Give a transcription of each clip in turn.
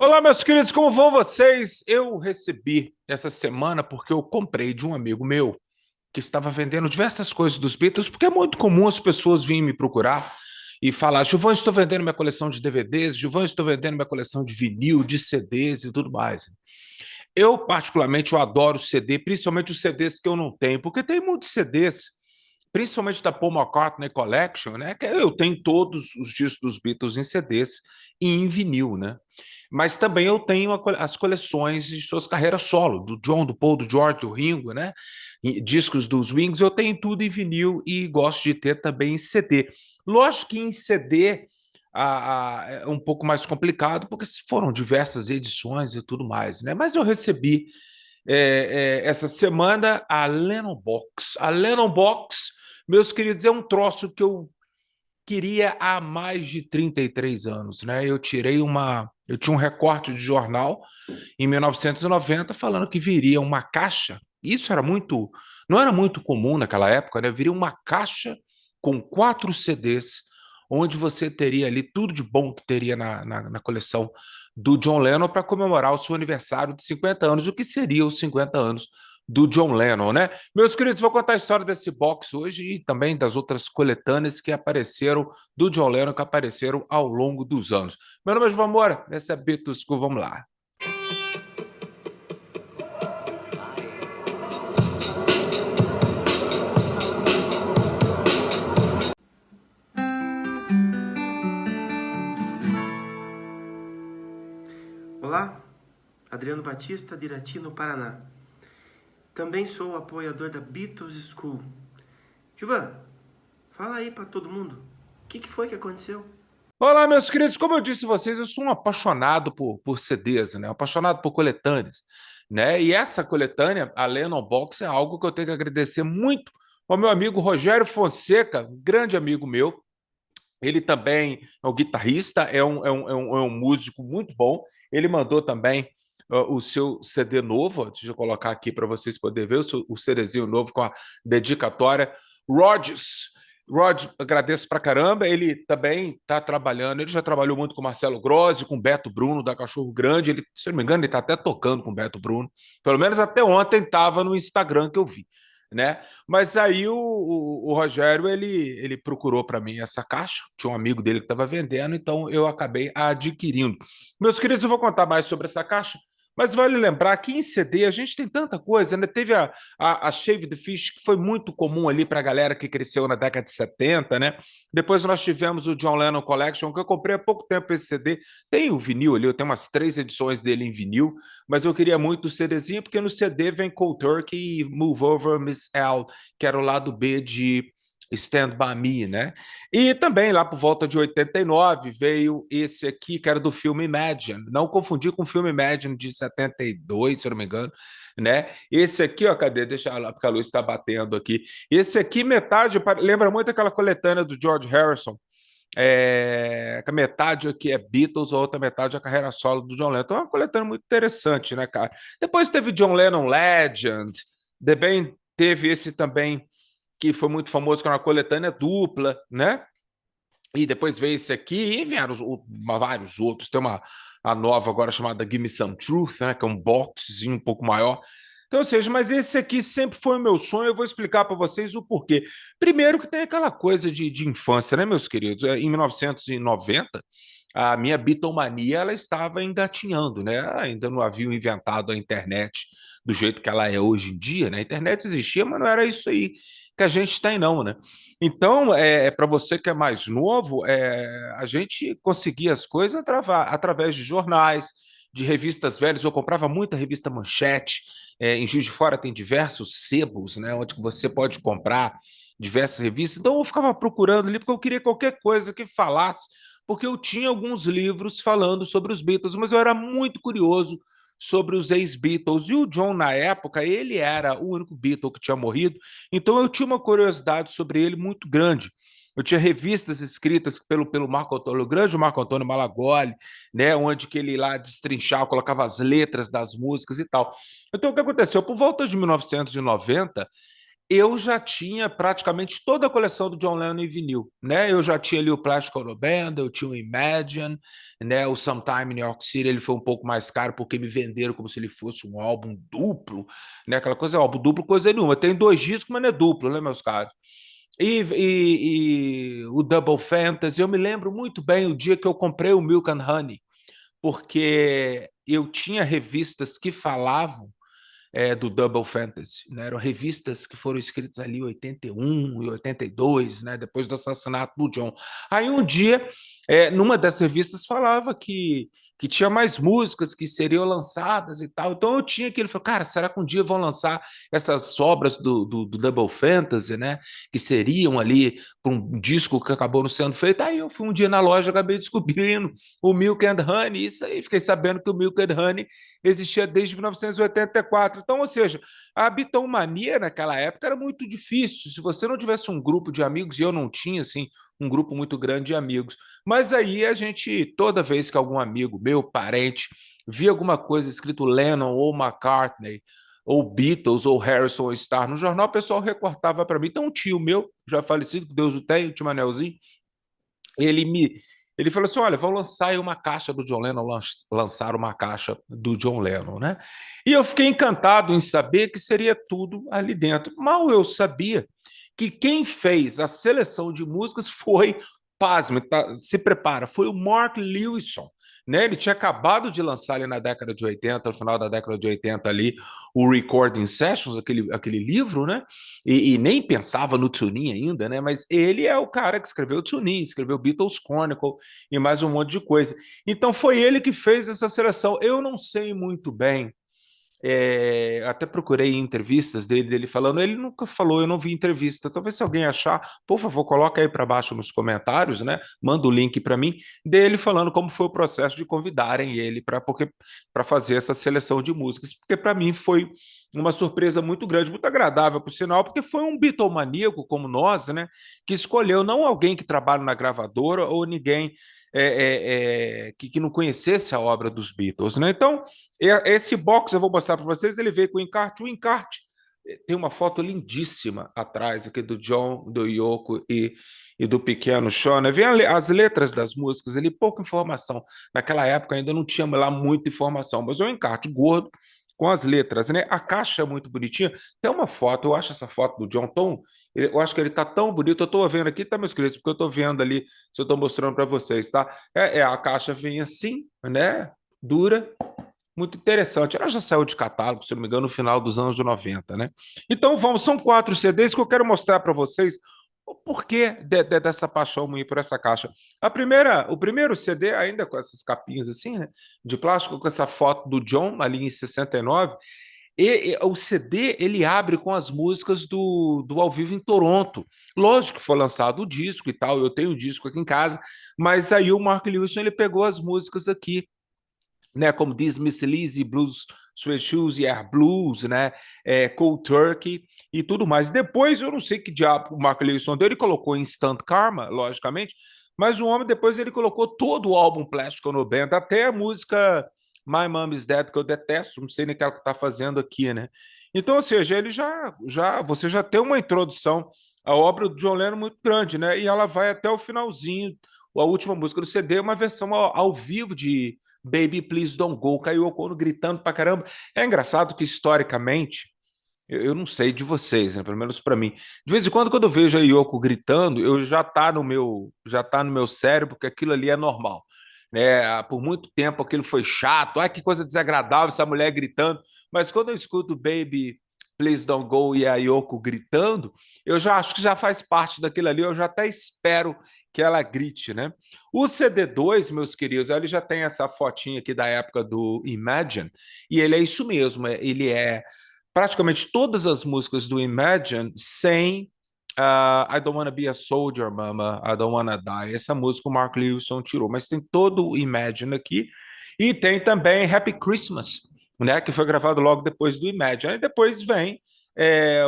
Olá, meus queridos, como vão vocês? Eu recebi essa semana porque eu comprei de um amigo meu que estava vendendo diversas coisas dos Beatles, porque é muito comum as pessoas virem me procurar e falar: Gilvan, estou vendendo minha coleção de DVDs, Gilvan, estou vendendo minha coleção de vinil, de CDs e tudo mais. Eu, particularmente, eu adoro CD, principalmente os CDs que eu não tenho, porque tem muitos CDs, principalmente da Paul McCartney Collection, né? Que eu tenho todos os discos dos Beatles em CDs e em vinil, né? Mas também eu tenho as coleções de suas carreiras solo, do John, do Paul, do George, do Ringo, né? E discos dos Wings, eu tenho tudo em vinil e gosto de ter também em CD. Lógico que em CD é um pouco mais complicado, porque foram diversas edições e tudo mais, né? Mas eu recebi essa semana a Lennon Box. A Lennon Box, meus queridos, é um troço que eu queria há mais de 33 anos, né? Eu tinha um recorte de jornal em 1990 falando que viria uma caixa. Isso era muito, não era muito comum naquela época, né? Viria uma caixa com 4 CDs, onde você teria ali tudo de bom que teria na coleção do John Lennon para comemorar o seu aniversário de 50 anos, o que seria os 50 anos do John Lennon, né? Meus queridos, vou contar a história desse box hoje e também das outras coletâneas que apareceram do John Lennon, que apareceram ao longo dos anos. Meu nome é João Moura, essa é Beatles School, vamos lá. Olá, Adriano Batista, de Irati, no Paraná. Também sou apoiador da Beatles School. Gilvan, fala aí pra todo mundo. O que foi que aconteceu? Olá, meus queridos, como eu disse a vocês, eu sou um apaixonado por CDs, né? Apaixonado por coletâneas, né? E essa coletânea, a Lennon Box, é algo que eu tenho que agradecer muito ao meu amigo Rogério Fonseca, grande amigo meu. Ele também é um guitarrista, é um músico muito bom. Ele mandou também o seu CD novo, deixa eu colocar aqui para vocês poderem ver o CDzinho novo com a dedicatória. Rodgers, Rod, agradeço pra caramba. Ele também está trabalhando, ele já trabalhou muito com Marcelo Grossi, com Beto Bruno, da Cachorro Grande. Ele, se eu não me engano, ele está até tocando com Beto Bruno. Pelo menos até ontem estava no Instagram que eu vi, né? Mas aí o Rogério ele procurou para mim essa caixa, tinha um amigo dele que estava vendendo, então eu acabei adquirindo. Meus queridos, eu vou contar mais sobre essa caixa, mas vale lembrar que em CD a gente tem tanta coisa, né? Teve a Shave the Fish, que foi muito comum ali para a galera que cresceu na década de 70, né? Depois nós tivemos o John Lennon Collection, que eu comprei há pouco tempo esse CD. Tem o vinil ali, eu tenho umas 3 edições dele em vinil, mas eu queria muito o CDzinho, porque no CD vem Cold Turkey e Move Over Miss L, que era o lado B de Stand By Me, né? E também lá por volta de 89 veio esse aqui, que era do filme Imagine. Não confundir com o filme Imagine de 72, se eu não me engano, né? Esse aqui, ó, cadê? Deixa lá, porque a luz está batendo aqui. Esse aqui, metade, lembra muito aquela coletânea do George Harrison, que a metade aqui é Beatles, a outra metade é a carreira solo do John Lennon. Então é uma coletânea muito interessante, né, cara? Depois teve John Lennon Legend, também teve esse também que foi muito famoso, que era uma coletânea dupla, né? E depois veio esse aqui, e vieram vários outros. Tem a nova agora chamada Give Me Some Truth, né? Que é um boxzinho um pouco maior. Então, ou seja, mas esse aqui sempre foi o meu sonho. Eu vou explicar para vocês o porquê. Primeiro que tem aquela coisa de infância, né, meus queridos? Em 1990, a minha bitomania ela estava engatinhando, né? Ainda não haviam inventado a internet do jeito que ela é hoje em dia, né? A internet existia, mas não era isso aí que a gente tem, não, né? Então, para você que é mais novo, a gente conseguia as coisas através de jornais, de revistas velhas. Eu comprava muita revista Manchete. Em Juiz de Fora tem diversos sebos, né, onde você pode comprar diversas revistas. Então, eu ficava procurando ali porque eu queria qualquer coisa que falasse, porque eu tinha alguns livros falando sobre os Beatles, mas eu era muito curioso sobre os ex-Beatles. E o John, na época, ele era o único Beatle que tinha morrido, então eu tinha uma curiosidade sobre ele muito grande. Eu tinha revistas escritas pelo Marco Antônio, o grande Marco Antônio Malagoli, né, onde que ele lá destrinchava, colocava as letras das músicas e tal. Então, o que aconteceu? Por volta de 1990, eu já tinha praticamente toda a coleção do John Lennon em vinil, né? Eu já tinha ali o Plastic Ono Band, eu tinha o Imagine, né? O Sometime in New York City, ele foi um pouco mais caro porque me venderam como se ele fosse um álbum duplo, né? Aquela coisa, álbum duplo, coisa nenhuma. Tem 2 discos, mas não é duplo, né, meus caros? E o Double Fantasy, eu me lembro muito bem o dia que eu comprei o Milk and Honey, porque eu tinha revistas que falavam do Double Fantasy, né? Eram revistas que foram escritas ali em 81 e 82, né? Depois do assassinato do John. Aí um dia, numa das revistas falava que tinha mais músicas que seriam lançadas e tal. Então eu tinha aquele, falei, cara, será que um dia vão lançar essas obras do Double Fantasy, né? Que seriam ali para um disco que acabou não sendo feito. Aí eu fui um dia na loja, acabei descobrindo o Milk and Honey, isso aí, fiquei sabendo que o Milk and Honey existia desde 1984. Então, ou seja, a bitomania naquela época era muito difícil. Se você não tivesse um grupo de amigos, e eu não tinha, assim, um grupo muito grande de amigos. Mas aí a gente, toda vez que algum amigo, meu parente, via alguma coisa escrito Lennon ou McCartney, ou Beatles, ou Harrison ou Starr no jornal, o pessoal recortava para mim. Então, um tio meu, já falecido, que Deus o tenha, o tio Manelzinho, ele me ele falou assim: olha, vão lançar aí uma caixa do John Lennon, lançar uma caixa do John Lennon, né? E eu fiquei encantado em saber que seria tudo ali dentro. Mal eu sabia que quem fez a seleção de músicas foi, pasme, tá, se prepara, foi o Mark Lewison. Né? Ele tinha acabado de lançar ali na década de 80, no final da década de 80 ali, o Recording Sessions, aquele livro, né? E nem pensava no Tuning ainda, né? Mas ele é o cara que escreveu o Tuning, escreveu Beatles Chronicle e mais um monte de coisa. Então foi ele que fez essa seleção. Eu não sei muito bem, até procurei entrevistas dele falando, ele nunca falou, eu não vi entrevista. Talvez se alguém achar, por favor, coloca aí para baixo nos comentários, né? Manda o link para mim dele falando como foi o processo de convidarem ele para fazer essa seleção de músicas, porque para mim foi uma surpresa muito grande, muito agradável, por sinal, porque foi um bitomaníaco como nós, né? Que escolheu não alguém que trabalha na gravadora ou ninguém que não conhecesse a obra dos Beatles, né? Então, esse box eu vou mostrar para vocês, ele veio com o encarte. O encarte tem uma foto lindíssima atrás aqui do John, do Yoko e do pequeno Sean. Vem as letras das músicas, ali pouca informação. Naquela época ainda não tinha lá muita informação, mas é um encarte gordo com as letras, né? A caixa é muito bonitinha. Tem uma foto, eu acho essa foto do John tão, eu acho que ele tá tão bonito. Eu tô vendo aqui, tá, meus queridos? Porque eu tô vendo ali, se eu tô mostrando para vocês, tá? A caixa vem assim, né? Dura, muito interessante. Ela já saiu de catálogo, se não me engano, no final dos anos 90, né? Então vamos, são 4 CDs que eu quero mostrar para vocês o porquê dessa paixão minha por essa caixa. O primeiro CD, ainda com essas capinhas assim, né? De plástico, com essa foto do John ali em 69. E o CD ele abre com as músicas do Ao Vivo em Toronto. Lógico que foi lançado o disco e tal, eu tenho o disco aqui em casa, mas aí o Mark Lewison ele pegou as músicas aqui, né, como diz Miss Lizzy, Blues, Sweet Shoes e Air Blues, né, Cold Turkey e tudo mais. Depois, eu não sei que diabo o Mark Lewison deu, ele colocou Instant Karma, logicamente, mas o homem depois ele colocou todo o álbum Plastic Ono Band, até a música My Mom Is Dead, que eu detesto, não sei nem o que ela está fazendo aqui, né? Então, ou seja, ele você já tem uma introdução à obra do John Lennon muito grande, né? E ela vai até o finalzinho, a última música do CD, uma versão ao vivo de Baby Please Don't Go, caiu o Ono gritando pra caramba. É engraçado que historicamente, eu não sei de vocês, né? Pelo menos para mim. De vez em quando eu vejo a Yoko gritando, eu já tá no meu cérebro que aquilo ali é normal. Né? Por muito tempo aquilo foi chato, ai que coisa desagradável essa mulher gritando, mas quando eu escuto Baby Please Don't Go e a Yoko gritando, eu já acho que já faz parte daquilo ali, eu já até espero que ela grite, né? O CD2, meus queridos, ele já tem essa fotinha aqui da época do Imagine, e ele é isso mesmo, ele é praticamente todas as músicas do Imagine sem I Don't Wanna Be a Soldier, Mama, I Don't Wanna Die. Essa música o Mark Lewison tirou, mas tem todo o Imagine aqui. E tem também Happy Christmas, né, que foi gravado logo depois do Imagine. Aí depois vem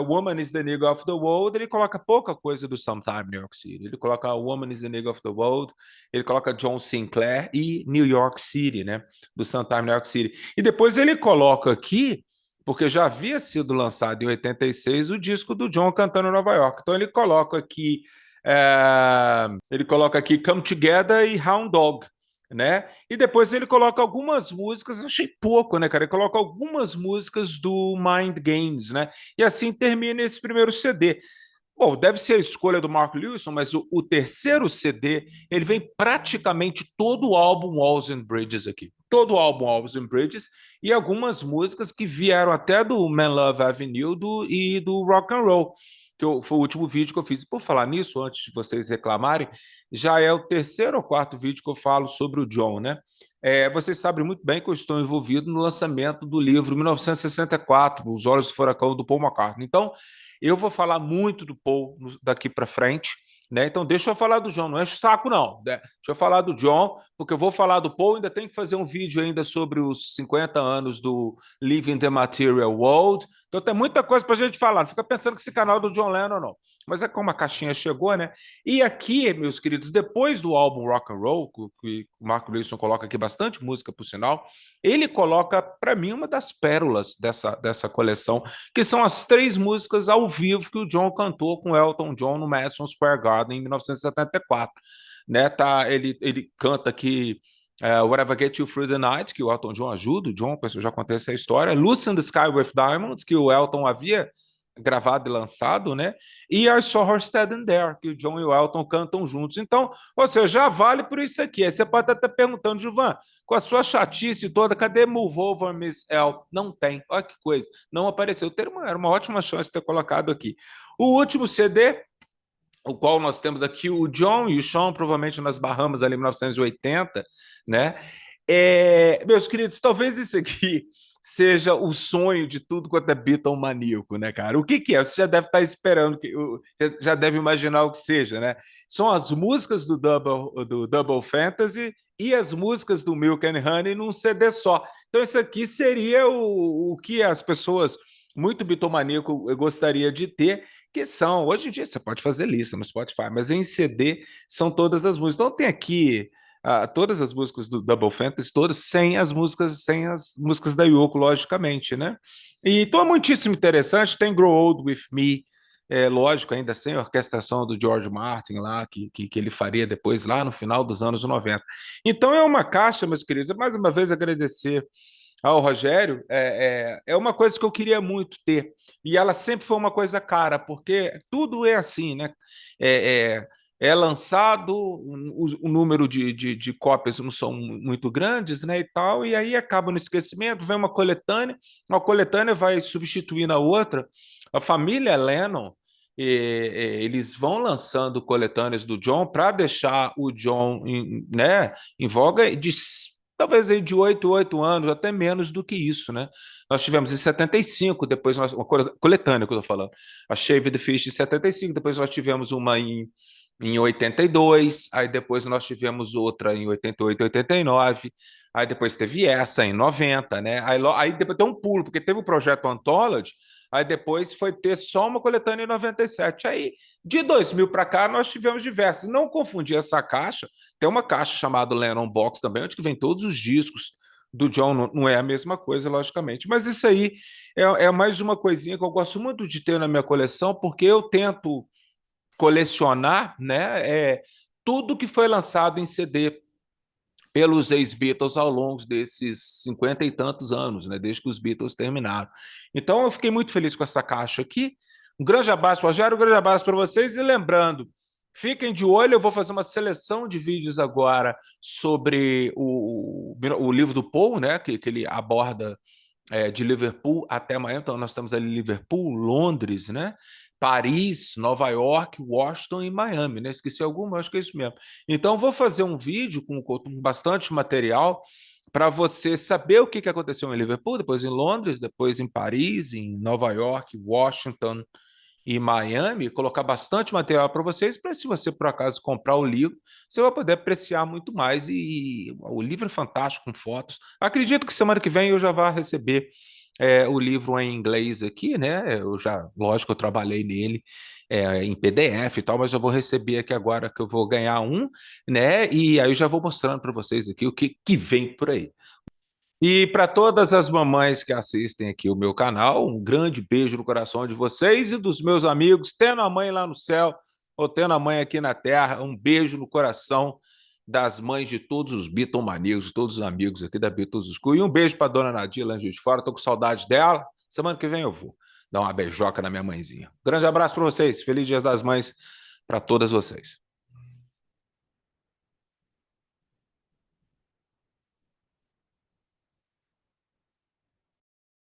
Woman is the Nigga of the World, ele coloca pouca coisa do Sometime New York City. Ele coloca Woman is the Nigga of the World, ele coloca John Sinclair e New York City, né, do Sometime New York City. E depois ele coloca aqui porque já havia sido lançado em 86 o disco do John cantando em Nova York. Então ele coloca aqui Come Together e Hound Dog, né? E depois ele coloca algumas músicas, eu achei pouco, né, cara? Ele coloca algumas músicas do Mind Games, né? E assim termina esse primeiro CD. Bom, deve ser a escolha do Mark Lewison, mas o terceiro CD, ele vem praticamente todo o álbum Walls and Bridges aqui. Todo o álbum Walls and Bridges e algumas músicas que vieram até do Man Love Avenue e do Rock and Roll, foi o último vídeo que eu fiz. Por falar nisso, antes de vocês reclamarem, já é o terceiro ou quarto vídeo que eu falo sobre o John, né? Vocês sabem muito bem que eu estou envolvido no lançamento do livro 1964, Os Olhos do Furacão, do Paul McCartney. Então, eu vou falar muito do Paul daqui para frente, né? Então, deixa eu falar do John, não enche o saco, não. Né? Deixa eu falar do John, porque eu vou falar do Paul, ainda tem que fazer um vídeo ainda sobre os 50 anos do Living the Material World. Então, tem muita coisa para a gente falar. Não fica pensando que esse canal é do John Lennon, não. Mas é como a caixinha chegou, né? E aqui, meus queridos, depois do álbum Rock and Roll, que o Marco Wilson coloca aqui bastante música, por sinal, ele coloca, para mim, uma das pérolas dessa coleção, que são as 3 músicas ao vivo que o John cantou com Elton John no Madison Square Garden em 1974. Né, ele canta aqui Whatever Get You Through the Night, que o Elton John ajuda, o John, eu já contei essa história, Lucy in the Sky with Diamonds, que o Elton havia gravado e lançado, né? E I Saw Her Standing There, que o John e o Elton cantam juntos. Então, ou seja, já vale por isso aqui. Aí você pode estar perguntando, Gilvan, com a sua chatice toda, cadê Move Over Miss L? Não tem. Olha que coisa. Não apareceu. Era uma ótima chance de ter colocado aqui. O último CD, o qual nós temos aqui o John e o Sean, provavelmente nas Bahamas, ali em 1980, né? Meus queridos, talvez isso aqui seja o sonho de tudo quanto é Beatle maníaco, né, cara? O que que é? Você já deve estar esperando, já deve imaginar o que seja, né? São as músicas do Double Fantasy e as músicas do Milk and Honey num CD só. Então, isso aqui seria o que as pessoas muito bitomaníaco eu gostaria de ter, que são, hoje em dia você pode fazer lista no Spotify, mas em CD são todas as músicas. Então tem aqui todas as músicas do Double Fantasy, todas sem as músicas da Yoko, logicamente, né? E então é muitíssimo interessante, tem Grow Old With Me, lógico, ainda sem a orquestração do George Martin lá, que ele faria depois, lá no final dos anos 90. Então é uma caixa, meus queridos, mais uma vez agradecer ao Rogério, é uma coisa que eu queria muito ter. E ela sempre foi uma coisa cara, porque tudo é assim, né? É, é lançado, o número de cópias não são muito grandes, né? E tal, e aí acaba no esquecimento, vem uma coletânea vai substituindo a outra. A família Lennon. Eles vão lançando coletâneas do John para deixar o John né, em voga de talvez aí de 8 anos, até menos do que isso, né? Nós tivemos em 75, depois uma coletânea que eu estou falando, a Shaved Fish em 75, depois nós tivemos uma em 82, aí depois nós tivemos outra em 88, 89, aí depois teve essa em 90, né? Aí depois tem um pulo, porque teve o projeto Anthology, aí depois foi ter só uma coletânea em 97. Aí, de 2000 para cá, nós tivemos diversas. Não confundir essa caixa, tem uma caixa chamada Lennon Box também, onde vem todos os discos do John, não é a mesma coisa, logicamente. Mas isso aí é mais uma coisinha que eu gosto muito de ter na minha coleção, porque eu tento colecionar, né, tudo que foi lançado em CD pelos ex-Beatles ao longo desses 50 e tantos anos, né, desde que os Beatles terminaram. Então, eu fiquei muito feliz com essa caixa aqui. Um grande abraço, Rogério, um grande abraço para vocês. E lembrando, fiquem de olho, eu vou fazer uma seleção de vídeos agora sobre o livro do Paul, né, que ele aborda de Liverpool até Miami. Então, nós estamos ali em Liverpool, Londres, né? Paris, Nova York, Washington e Miami, né? Esqueci alguma, acho que é isso mesmo. Então, vou fazer um vídeo com bastante material para você saber o que aconteceu em Liverpool, depois em Londres, depois em Paris, em Nova York, Washington e Miami, colocar bastante material para vocês, para se você por acaso comprar o livro, você vai poder apreciar muito mais. E o livro é fantástico com fotos. Acredito que semana que vem eu já vá receber o livro em inglês aqui, né? Eu já, lógico, eu trabalhei nele em PDF e tal, mas eu vou receber aqui agora que eu vou ganhar um, né? E aí eu já vou mostrando para vocês aqui o que vem por aí. E para todas as mamães que assistem aqui o meu canal, um grande beijo no coração de vocês e dos meus amigos, tendo a mãe lá no céu ou tendo a mãe aqui na terra, um beijo no coração das mães de todos os bitomaníacos, de todos os amigos aqui da Beatles School. E um beijo para dona Nadia lá em Juiz de Fora, tô com saudade dela. Semana que vem eu vou dar uma beijoca na minha mãezinha. Grande abraço para vocês, feliz Dia das Mães para todas vocês.